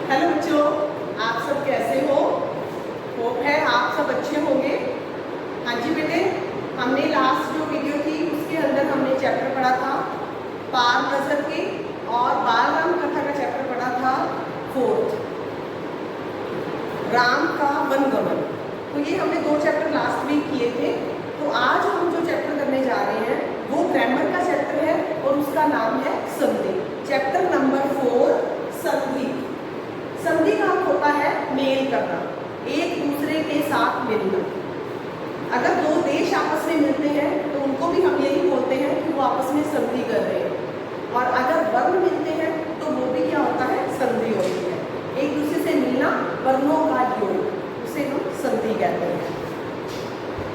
Hello बच्चों, आप सब कैसे हो? होप है आप सब अच्छे होंगे। हाँ जी बेटे, हमने लास्ट जो वीडियो थी उसके अंदर हमने चैप्टर पढ़ा था पार नजर के, और बाल राम कथा का चैप्टर पढ़ा था 4th, राम का वनगमन। तो ये हमने 2 चैप्टर लास्ट वीक किए थे। तो आज हम जो चैप्टर करने जा रहे हैं वो ग्रामर का चैप्टर है और उसका नाम है संधि। चैप्टर नंबर 4, संधि। संधि का अर्थ होता है मेल करना, एक दूसरे के साथ मिलना। अगर 2 देश आपस में मिलते हैं तो उनको भी हम यही बोलते हैं कि वो आपस में संधि कर रहे हैं। और अगर वर्ण मिलते हैं तो वो भी क्या होता है, संधि होती है। एक दूसरे से मिलना, वर्णों का योग, उसे हम संधि कहते हैं।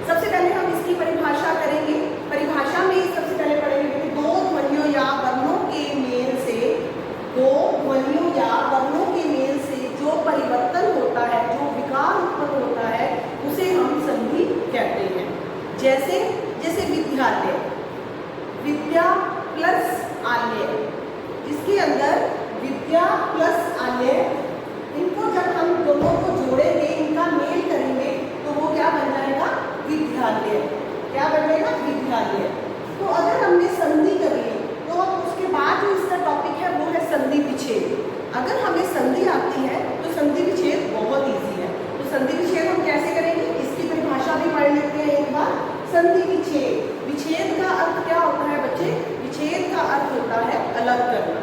सबसे पहले हम इसकी परिभाषा करेंगे। परिभाषा में सबसे पहले पढ़ेंगे कि 2 ध्वनियों या वर्णों के मेल से, 2 ध्वनियों या वर्णों के मेल से जो परिवर्तन होता है, जो विकार उत्पन्न होता है, उसे हम संधि कहते हैं। जैसे जैसे विद्यालय, विद्या प्लस आलय, जिसके अंदर विद्या प्लस आलय, इनको जब हम दोनों को जोड़ेंगे, इनका मेल करेंगे तो वो क्या बन जाएगा, विद्यालय। क्या बन जाएगा, विद्यालय। तो अगर हमने संधि कर ली तो उसके बाद जो इसका टॉपिक है वो है संधि विच्छेद। अगर हमें संधि आती है तो संधि विच्छेद बहुत इजी है। तो संधि विच्छेद हम कैसे करेंगे, इसकी परिभाषा भी पढ़ लेते हैं एक बार। संधि विच्छेद, विच्छेद का अर्थ क्या होता है बच्चे? विच्छेद का अर्थ होता है अलग करना।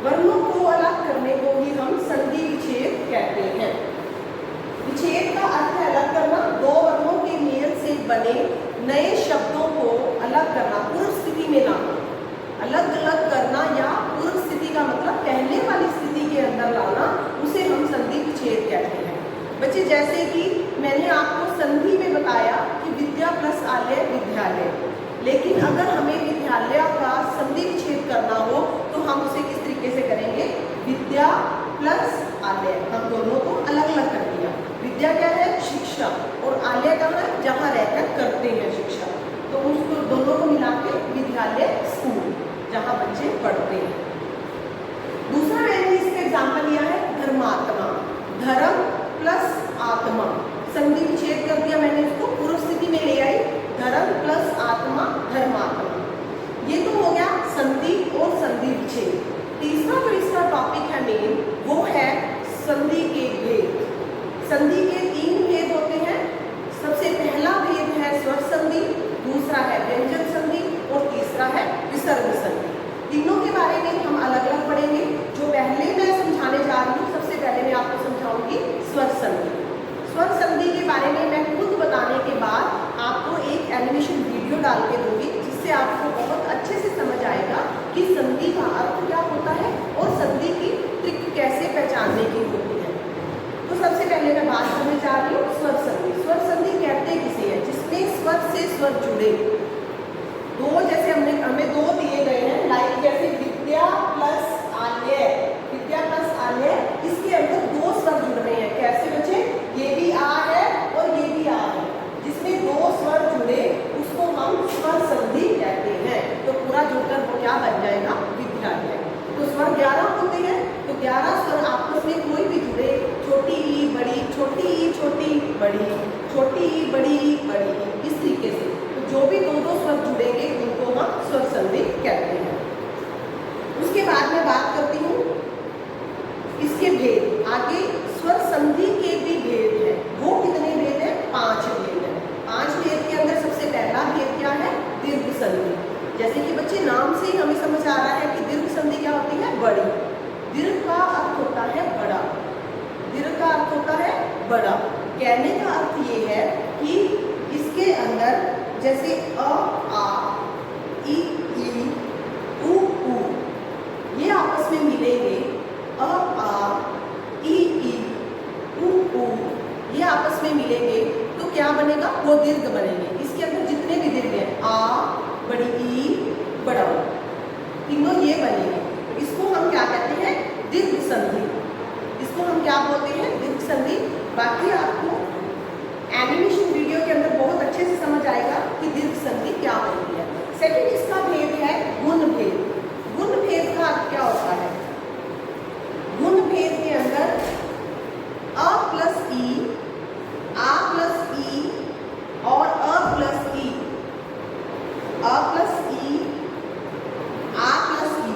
वर्णों को अलग करने को ही हम संधि विच्छेद कहते हैं। विच्छेद का अर्थ है अलग करना, 2 वर्णों के मेल से बने नए शब्दों को अलग करना, पूर्व स्थिति में लाना। अलग अलग करना या पूर्व स्थिति का मतलब पहले वाली स्थिति के अंदर लाना, उसे हम संधि विच्छेद कहते हैं। बच्चे जैसे कि मैंने आपको संधि में बताया कि विद्या प्लस आलय विद्यालय, लेकिन अगर हमें विद्यालय का संधि विच्छेद करना हो तो हम उसे किस तरीके से करेंगे, विद्या प्लस आलय, हम दोनों को अलग अलग कर दिया। विद्या क्या है, शिक्षा, और आलय कहाँ है, जहाँ रहकर करते हैं शिक्षा, तो उसको दोनों को मिला के विद्यालय, स्कूल, जहाँ बच्चे पढ़ते हैं। दूसरा मैंने इसका एग्जाम्पल लिया है धर्मात्मा, धर्म प्लस आत्मा, संधि विच्छेद कर दिया मैंने, इसको पूर्व स्थिति में ले आई, धर्म प्लस आत्मा, धर्मात्मा। ये तो हो गया संधि और संधि विच्छेद। तीसरा जो इसका टॉपिक है मेन, वो है संधि के भेद। संधि के 3 भेद होते हैं। सबसे पहला भेद है स्वर संधि, दूसरा है व्यंजन संधि और तीसरा है विसर्ग संधि। तीनों के बारे में हम अलग अलग पढ़ेंगे। जो पहले मैं समझाने जा रही हूँ, सबसे पहले मैं आपको समझाऊंगी स्वर संधि। स्वर संधि के बारे में मैं खुद बताने के बाद आपको एक एनिमेशन वीडियो डाल के दूंगी, जिससे आपको बहुत अच्छे से समझ आएगा कि संधि का अर्थ क्या होता है और संधि की ट्रिक कैसे पहचानने की होती है। तो सबसे पहले मैं बात करने जा रही हूँ स्वर संधि। स्वर संधि कहते किसे है, जिसमें स्वर से स्वर जुड़े। 2 जैसे हमें 2 दिए गए हैं, लाइक जैसे विद्या प्लस आलय, विद्या प्लस आलय, इसके अंदर 2 स्वर जुड़ रहे हैं। कैसे बच्चे, ये भी आ है और ये भी आ है, जिसमें 2 स्वर जुड़े उसको हम स्वर संधि कहते हैं। तो पूरा जुड़कर वो क्या बन जाएगा, विद्यालय। तो स्वर 11 होते हैं, तो 11 स्वर आपस में कोई भी जुड़े, छोटी ई बड़ी, छोटी ई छोटी बड़ी, छोटी ई बड़ी बड़ी, इस तरीके से तो जो भी 2 स्वर जुड़ेंगे उनको हम स्वर संधि कहते हैं। उसके बाद मैं बात करती हूँ इसके भेद। आगे स्वर संधि के भी भेद हैं। वो कितने भेद हैं, 5 भेद हैं। 5 भेद के अंदर सबसे पहला भेद क्या है, दीर्घ संधि। जैसे कि बच्चे नाम से ही हमें समझ आ रहा है कि दीर्घ संधि क्या होती है, बड़ी। दीर्घ का अर्थ होता है बड़ा, दीर्घ का अर्थ होता है बड़ा। कहने का अर्थ ये है कि इसके अंदर जैसे अ आ, ई ई, उ ऊ, ये आपस में मिलेंगे, अ आ, ई ई, उ ऊ, ये आपस में मिलेंगे तो क्या बनेगा, वो दीर्घ बनेंगे। इसके अंदर जितने भी दीर्घ हैं, आ, बड़ी ई, बड़ा ऊ, तीनों ये बनेंगे। इसको हम क्या कहते हैं, दीर्घ संधि। इसको हम क्या बोलते हैं, दीर्घ संधि। बाकी आपको एनिमेशन वीडियो के अंदर बहुत अच्छे से समझ आएगा कि दीर्घ संधि क्या होती है। सेकंड इसका भेद है गुण भेद। गुण भेद का अर्थ क्या होता है, गुण भेद के अ प्लस ई, आ प्लस ई,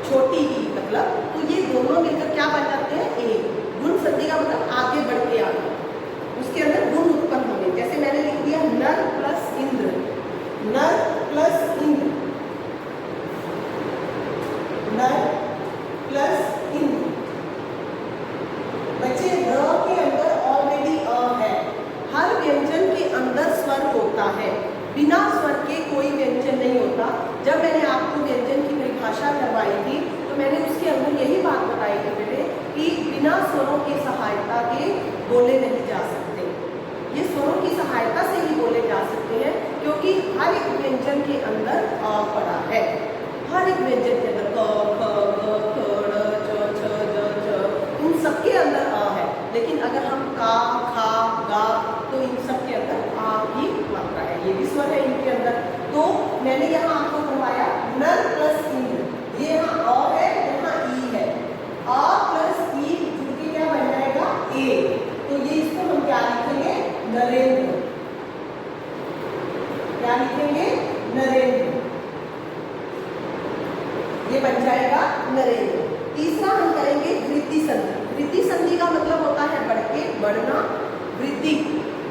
छोटी ई मतलब, तो ये दोनों मिलकर क्या बन जाते हैं? ए। गुण संधि का मतलब आगे बढ़ के आना, उसके अंदर गुण उत्पन्न होने। जैसे मैंने लिख दिया नर प्लस इंद्र, नर प्लस इंद्र, नर प्लस इंद्र। बच्चे र के अंदर ऑलरेडी अ है। हर व्यंजन के अंदर स्वर होता है, बिना स्वर के कोई व्यंजन नहीं होता। जब मैंने आपको व्यंजन की परिभाषा करवाई थी तो मैंने उसके अंदर यही बात बताई थी बेटे कि बिना स्वरों की सहायता के बोले नहीं जा सकते। ये स्वरों की सहायता से ही बोले जा सकते हैं, क्योंकि हर एक व्यंजन के अंदर अ पड़ा है। हर एक व्यंजन के अंदर क, ख, ग, ख, ड़, च, छ, ज, च, इन सबके अंदर अ है। लेकिन अगर हम का, खा, गा, तो इन सब के अंदर आ की मात्रा है, ये भी स्वर है इनके अंदर। तो मैंने यहाँ आपको करवाया नर प्लस इंद्र, ये यहाँ अ है, यहाँ ई है। अ प्लस ई जुड़ के क्या बन जाएगा? ए। तो ये इसको हम क्या लिखेंगे? नरेंद्र। क्या लिखेंगे? नरेंद्र। ये बन जाएगा नरेंद्र। तीसरा हम करेंगे वृद्धि संधि। वृद्धि संधि का मतलब होता है बढ़ के, बढ़ना, वृद्धि।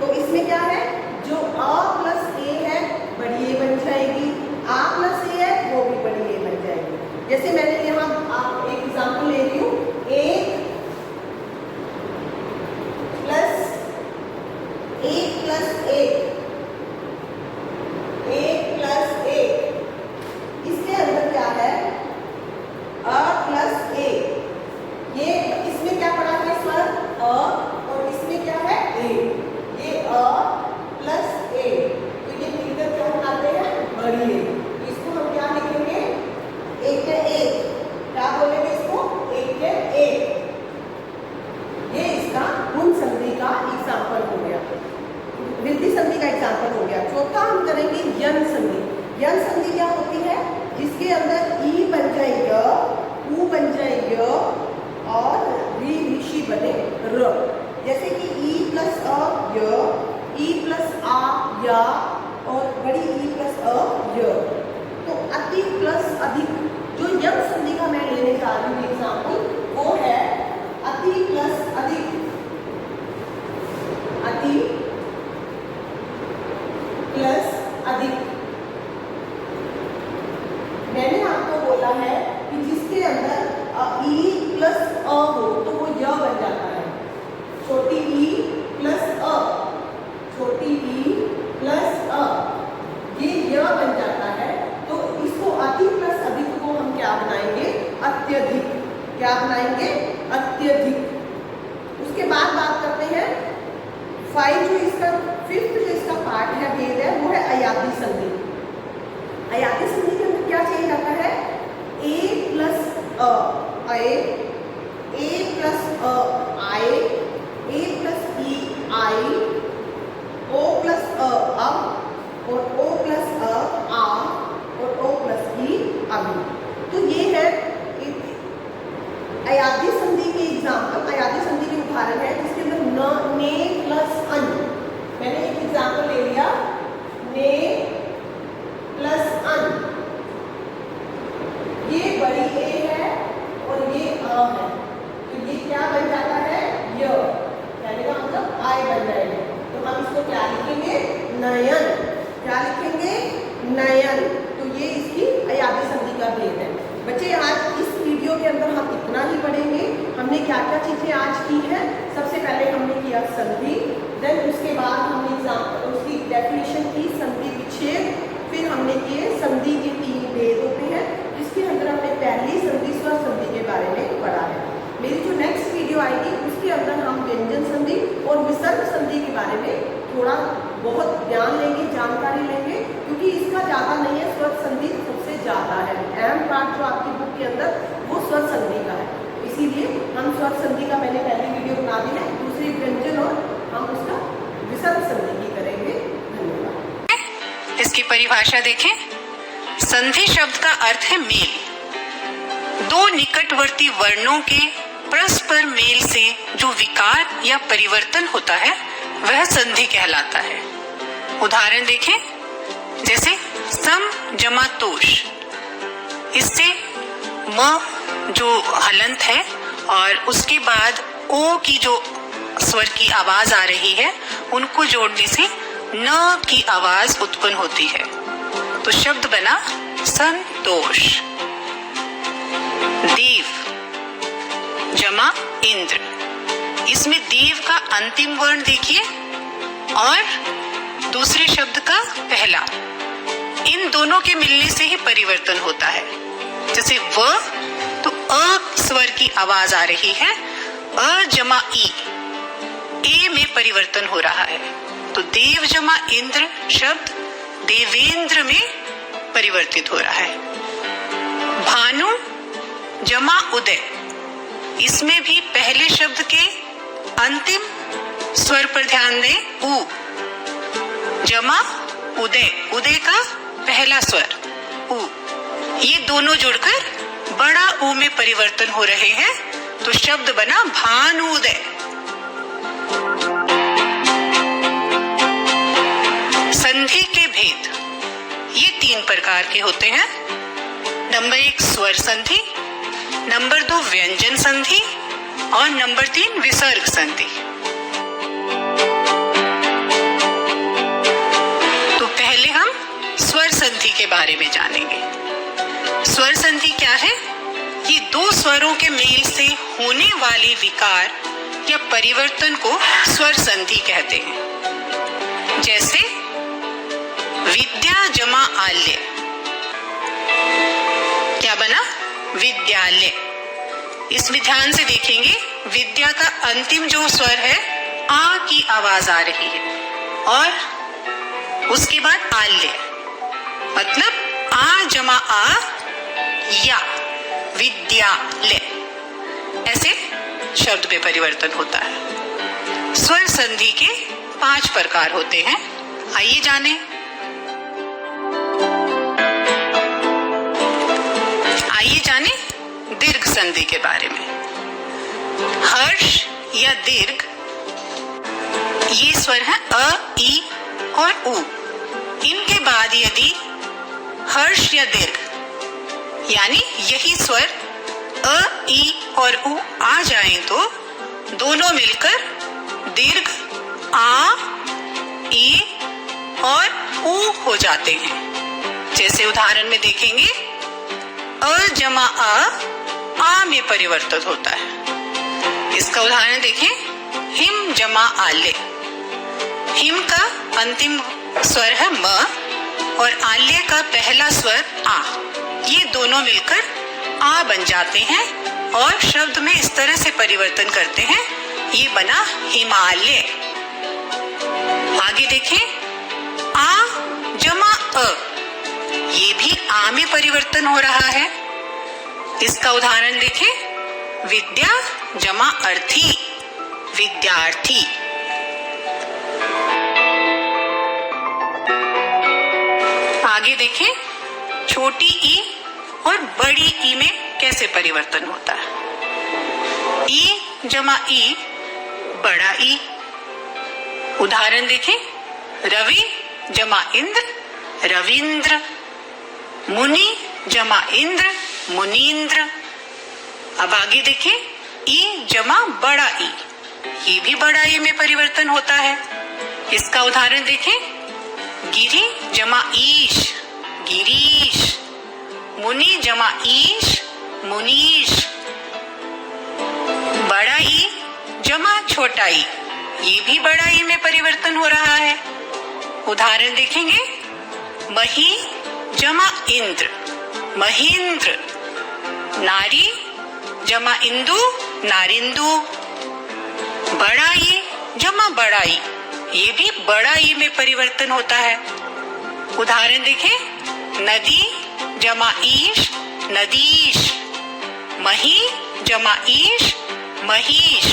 तो इसमें क्या है? जो अ प्लस ए है बड़ी ए बन जाएगी, आ प्लस ए है वो भी बड़ी ए बन जाएगी। जैसे मैंने यहाँ आप एक एग्जाम्पल ले रही हूँ, एक प्लस एक, एक प्लस एक, इसके अंदर क्या है? अ प्लस ए। ये इसमें क्या पड़ा है? स्वर अ, और इसमें क्या है? ए। ये अ प्लस ए, तो ये मिलकर क्या बनाते हैं? बड़ी ए। तो इसको हम क्या लिखेंगे? एक है एक। क्या बोलेंगे इसको? एक है एक। ये इसका गुण संधि का एग्जाम्पल हो गया, वृद्धि संधि का एग्जाम्पल हो गया। चौथा हम करेंगे यन संधि। यन संधि क्या होती है? जिसके अंदर ई बन जाए य, ऊ बन जाए य, और री ऋषि बने र। जैसे कि ई प्लस अ य, ई प्लस आ या, और बड़ी ई प्लस अ य। तो अति प्लस अधिक, जो यन संधि का मैं लेने जा रही हूँ एग्जाम्पल, वो है अति प्लस अधिक, अति प्लस अधिक। मैंने आपको बोला है कि जिसके अंदर ई प्लस अ हो तो वो य बन जाता है। छोटी ई प्लस अ, छोटी ई प्लस अ, ये य बन जाता है। तो इसको अति प्लस अधिक को हम क्या बनाएंगे? अत्यधिक। क्या बनाएंगे? अत्यधिक। उसके बाद बात करते हैं फिफ्थ जो इसका पार्ट है, भेद है, वो है अयादी संधि। अयादी संधि के अंदर क्या चेंज आता है? ए प्लस अ, अए, ए प्लस अ, आए, ए प्लस ई, आई, ओ प्लस अ, और ओ प्लस अ, आ, और ओ प्लस ई, अभी। तो ये है अयादी संधि के एग्जाम्पल, अयादी संधि के उदाहरण है, जिसके अंदर न, ने प्लस अन। मैंने एक एग्जाम्पल ले लिया, ने प्लस अन, ये बड़ी ए है और ये अ है, तो ये क्या बन जाता है? य, यानी का मतलब आय बन जाएगा। तो हम इसको क्या लिखेंगे? नयन। क्या लिखेंगे? नयन। तो ये इसकी अयादी संधि का भेद है। बच्चे आज इस वीडियो के अंदर हम इतना ही पढ़ेंगे। हमने क्या क्या चीजें आज की हैं? सबसे पहले हमने किया संधि, देन उसके बाद हमने उसकी डेफिनेशन की, संधि विच्छेद, फिर हमने किए संधि के 3 भेद होते हैं, जिसके अंदर हमने पहली संधि स्वर संधि के बारे में पढ़ा है। मेरी जो नेक्स्ट वीडियो आएगी उसके अंदर हम व्यंजन संधि और विसर्ग संधि के बारे में थोड़ा बहुत ज्ञान लेंगे, जानकारी लेंगे, क्योंकि इसका ज़्यादा नहीं है, स्वर संधि सबसे ज़्यादा है। अहम पार्ट जो आपकी बुक के अंदर वो स्वर संधि का है, इसीलिए हम स्वर संधि का मैंने पहली वीडियो बना दी है, दूसरी व्यंजन और हम उसका विसर्ग संधि की करेंगे। धन्यवाद। इसकी परिभाषा देखें। संधि शब्द का अर्थ है मेल। दो निकटवर्ती वर्णों के परस्पर मेल से जो विकार या परिवर्तन होता है वह संधि कहलाता है। उदाहरण देखें, जैसे सम जमा तोष, इससे म जो हलंत है और उसके बाद ओ की जो स्वर की आवाज आ रही है, उनको जोड़ने से न की आवाज उत्पन्न होती है, तो शब्द बना संतोष। देव जमा इंद्र, इसमें देव का अंतिम वर्ण देखिए और दूसरे शब्द का पहला, इन दोनों के मिलने से ही परिवर्तन होता है। जैसे व तो अ स्वर की आवाज आ रही है, अ जमा ई, ए में परिवर्तन हो रहा है, तो देव जमा इंद्र शब्द देवेंद्र में परिवर्तित हो रहा है। भानु जमा उदय, इसमें भी पहले शब्द के अंतिम स्वर पर ध्यान दें, उ जमा उदय, उदय का पहला स्वर उ, ये दोनों जुड़कर बड़ा उ में परिवर्तन हो रहे हैं, तो शब्द बना भानुदय। संधि के भेद ये 3 प्रकार के होते हैं। नंबर 1 स्वर संधि, नंबर 2 व्यंजन संधि और नंबर 3 विसर्ग संधि। तो पहले हम स्वर संधि के बारे में जानेंगे। स्वर संधि क्या है? ये 2 स्वरों के मेल से होने वाले विकार या परिवर्तन को स्वर संधि कहते हैं। जैसे विद्या जमा आल्य, क्या बना? विद्यालय। इसमें ध्यान से देखेंगे, विद्या का अंतिम जो स्वर है आ की आवाज आ रही है और उसके बाद आल्य, मतलब आ जमा आ या विद्यालय, ऐसे शब्द में परिवर्तन होता है। स्वर संधि के 5 प्रकार होते हैं, आइए जानें। आइए जानें दीर्घ संधि के बारे में। हर्ष या दीर्घ, ये स्वर है अ, ई और उ। इनके बाद यदि हर्ष या दीर्घ यानी यही स्वर अ, ई और उ आ जाएं तो दोनों मिलकर दीर्घ आ, ई और उ हो जाते हैं। जैसे उदाहरण में देखेंगे, अ जमा आ में परिवर्तित होता है। इसका उदाहरण देखें, हिम जमा आल्य। हिम का अंतिम स्वर है म और आल्य का पहला स्वर आ, ये दोनों मिलकर आ बन जाते हैं और शब्द में इस तरह से परिवर्तन करते हैं, ये बना हिमालय। आगे देखें, आ जमा अ, ये भी आ में परिवर्तन हो रहा है। इसका उदाहरण देखें, विद्या जमा अर्थी, विद्यार्थी। आगे देखें, छोटी ई और बड़ी ई में कैसे परिवर्तन होता है। ई जमा ई, बड़ा ई। उदाहरण देखें, रवि जमा इंद्र, रविंद्र। मुनि जमा इंद्र, मुनीन्द्र। अब आगे देखें, ई जमा बड़ा ई, ये भी बड़ा ई में परिवर्तन होता है। इसका उदाहरण देखें, गिरी जमा ईश, गिरीश। मुनि जमा ईश, मुनीश। बड़ा ई जमा छोटा ई, ये भी बड़ा ई में परिवर्तन हो रहा है। उदाहरण देखेंगे, मही जमा इंद्र, महींद्र। नारी जमा इंदु, नारिंदु। बड़ा ई जमा बड़ा ई, ये भी बड़ा ई में परिवर्तन होता है। उदाहरण देखें, नदी जमा ईश, नदीश। मही जमा ईश, महीश।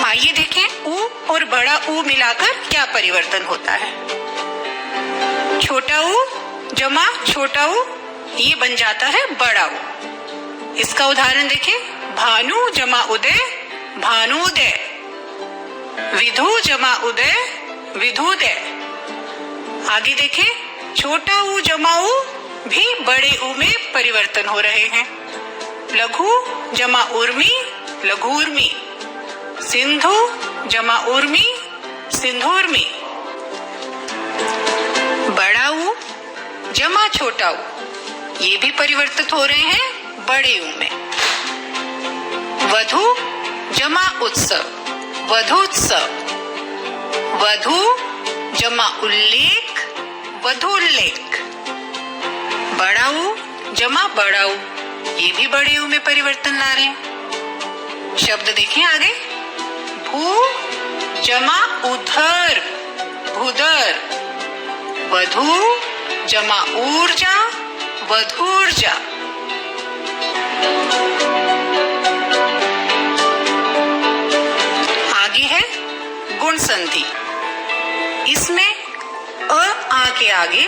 आइए देखें, ऊ और बड़ा ऊ मिलाकर क्या परिवर्तन होता है। छोटा ऊ जमा छोटा ऊ, ये बन जाता है बड़ा ऊ। इसका उदाहरण देखें, भानु जमा उदय, भानुदय। विधु जमा उदय विधुदय। आगे देखें, छोटा ऊ जमा ऊ भी बड़े ऊ में परिवर्तन हो रहे हैं। लघु जमा उर्मी लघुर्मी, सिंधु जमा उर्मी सिंधुर्मी। बड़ा ऊ जमा छोटा ऊ, ये भी परिवर्तित हो रहे हैं बड़े ऊ में। वधु जमा उत्सव वधुत्सव, वधु जमा उल्लेख वधुल्लेख। बड़ा ऊ जमा बड़ा ऊ, ये भी बड़े ऊ में परिवर्तन ला रहे हैं। शब्द देखें आगे, भू जमा उधर भूधर, वधु जमा ऊर्जा वधूर्जा। आगे है गुण संधि। इसमें अ आ के आगे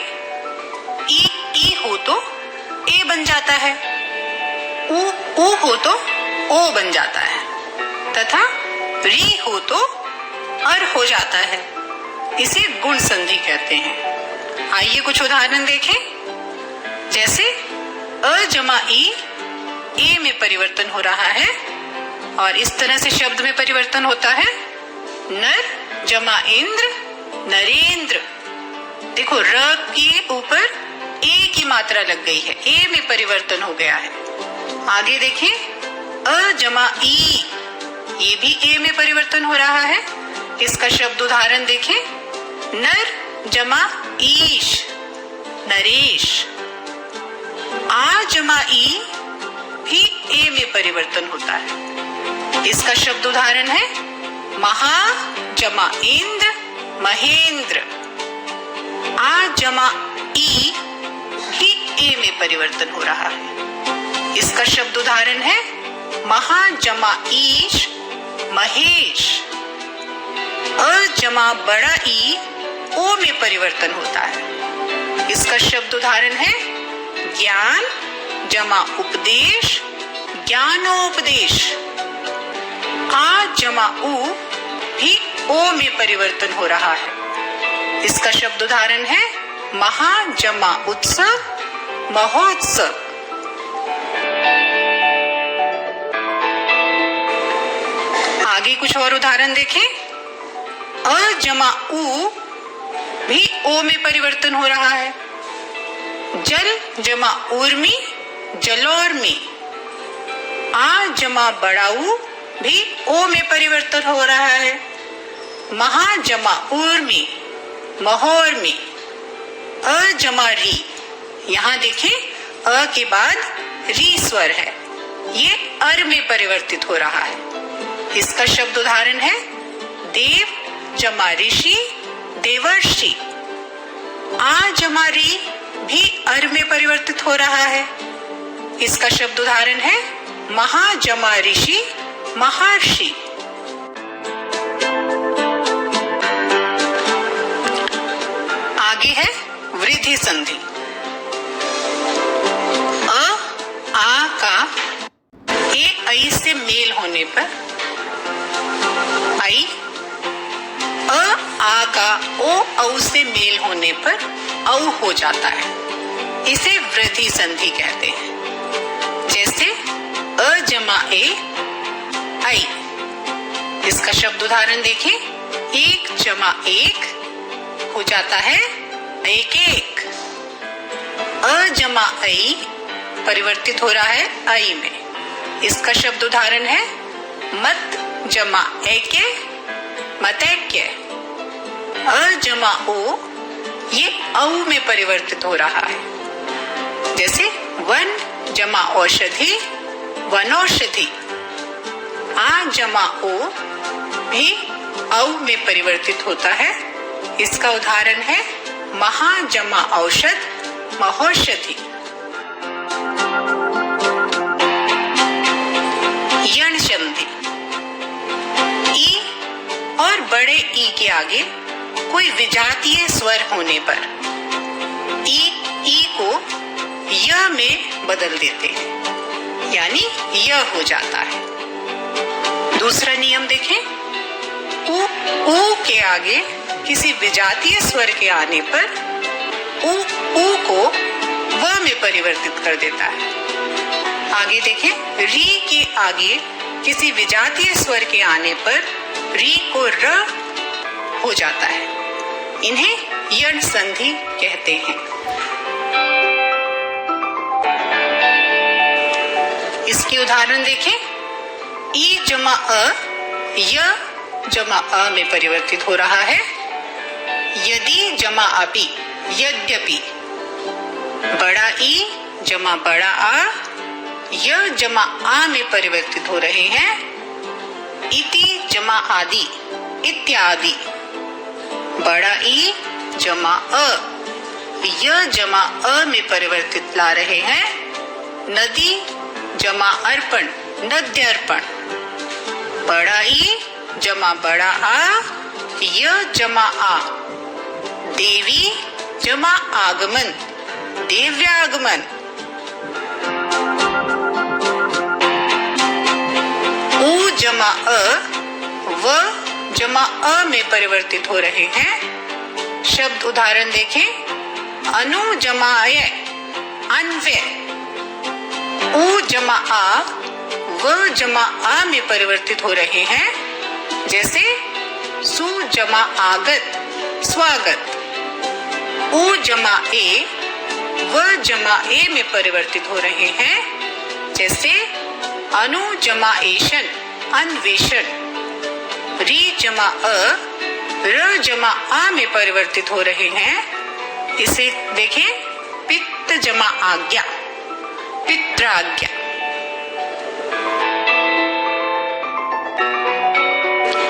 ई हो तो ए बन जाता है, ऊ हो तो ओ बन जाता है, तथा री हो तो अर हो जाता है। इसे गुण संधि कहते हैं। आइए कुछ उदाहरण देखें। जैसे अ जमा ई ए में परिवर्तन हो रहा है, और इस तरह से शब्द में परिवर्तन होता है। नर जमा इंद्र नरेंद्र। देखो, र के ऊपर ए की मात्रा लग गई है, ए में परिवर्तन हो गया है। आगे देखें, अ जमा ई, ये भी ए में परिवर्तन हो रहा है। इसका शब्द उदाहरण देखें, नर जमा ईश नरेश। आ जमा ई भी ए में परिवर्तन होता है। इसका शब्द उदाहरण है, महा जमा इंद्र महेंद्र। आ जमा ई भी ए में परिवर्तन हो रहा है। इसका शब्द उदाहरण है, महा जमा ईश महेश। अ जमा बड़ा ई ओ में परिवर्तन होता है। इसका शब्द उदाहरण है, ज्ञान जमा उपदेश ज्ञानोपदेश। आ जमा उ भी ओ में परिवर्तन हो रहा है। इसका शब्द उदाहरण है, महा जमा उत्सव महोत्सव। आगे कुछ और उदाहरण देखें। अ जमा उ भी ओ में परिवर्तन हो रहा है। जल जमा उर्मी जलोर्मी। आ जमा बड़ाऊ भी ओ में परिवर्तन हो रहा है। महा जमा उर्मी महोर्मी। अ जमा री, यहाँ देखें अ के बाद री स्वर है, ये अर में परिवर्तित हो रहा है। इसका शब्द उदाहरण है, देव जमा ऋषि देवर्षि। आ जमा री भी अर में परिवर्तित हो रहा है। इसका शब्द उदाहरण है, महा जमा ऋषि महर्षि। आगे है वृद्धि संधि। अ आ का ए ऐ से मेल होने पर आई, अ आ का ओ औ से मेल होने पर औ हो जाता है। इसे वृद्धि संधि कहते हैं। जैसे अ जमा ए आई। इसका शब्द उदाहरण देखें, एक जमा एक हो जाता है एक एक। अ जमा ऐ परिवर्तित हो रहा है आई में। इसका शब्द उदाहरण है, मत जमा एके मतैक्य। अ जमा ओ, ये औ में परिवर्तित हो रहा है। जैसे वन जमा औषधि वनौषधि। आ जमा ओ भी औ में परिवर्तित होता है। इसका उदाहरण है, महा जमा औषध महौषधि। यण संधि। ई और बड़े ई के आगे कोई विजातीय स्वर होने पर ई को य में बदल देते हैं, यानी य हो जाता है। दूसरा नियम देखें, उ के आगे किसी विजातीय स्वर के आने पर उ को व में परिवर्तित कर देता है। आगे देखें, री के आगे किसी विजातीय स्वर के आने पर री को र हो जाता है। इन्हें यण संधि कहते हैं। इसके उदाहरण देखें, ई जमा अ य जमा अ में परिवर्तित हो रहा है। यदि जमा अपि यद्यपि। बड़ा ई जमा बड़ा आ य जमा आ में परिवर्तित हो रहे हैं। इति जमा आदि इत्यादि। बड़ा ई जमा अ य जमा अ में परिवर्तित ला रहे हैं। नदी जमा अर्पण नद्यर्पण। बड़ा ई जमा बड़ा आ य जमा आ। देवी जमा आगमन देव्यागमन। उ जमा अ व जमा अ में परिवर्तित हो रहे हैं। शब्द उदाहरण देखें, अनु जमा अय अन्वय। उ जमा आ व जमा आ में परिवर्तित हो रहे हैं। जैसे सु जमा आगत स्वागत। उ जमा ए व जमा ए में परिवर्तित हो रहे हैं। जैसे अनु जमा एशन अन्वेषण। री जमा अ र जमा आ में परिवर्तित हो रहे हैं। इसे देखें, पित्त जमा आज्ञा पित्राज्ञा।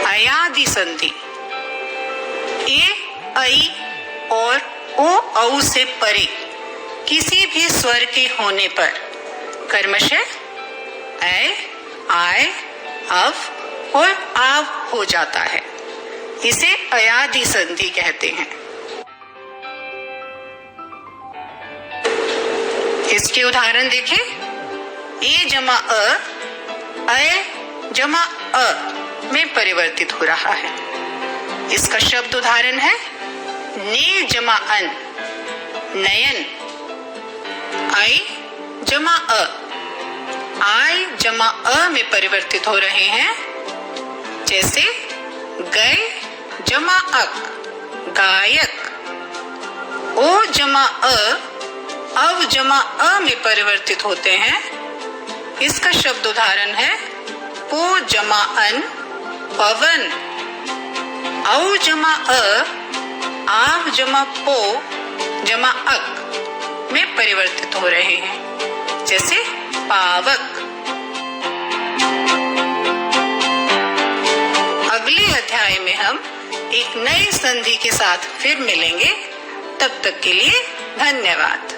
अयादि संधि। ए ऐ और ओ औ से परे किसी भी स्वर के होने पर कर्मशः ऐ आय अव और आव हो जाता है। इसे अयादि संधि कहते हैं। इसके उदाहरण देखें, ए जमा अ अय जमा अ में परिवर्तित हो रहा है। इसका शब्द उदाहरण है, ने जमा अन नयन। आई जमा अ आय जमा अ में परिवर्तित हो रहे हैं। जैसे गए जमा अक गायक। ओ जमा अ अव जमा अ में परिवर्तित होते हैं। इसका शब्द उदाहरण है, पो जमा अन पवन। औ जमा अ आव जमा पो जमा अक में परिवर्तित हो रहे हैं। जैसे पावक। अगले अध्याय में हम एक नई संधि के साथ फिर मिलेंगे। तब तक के लिए धन्यवाद।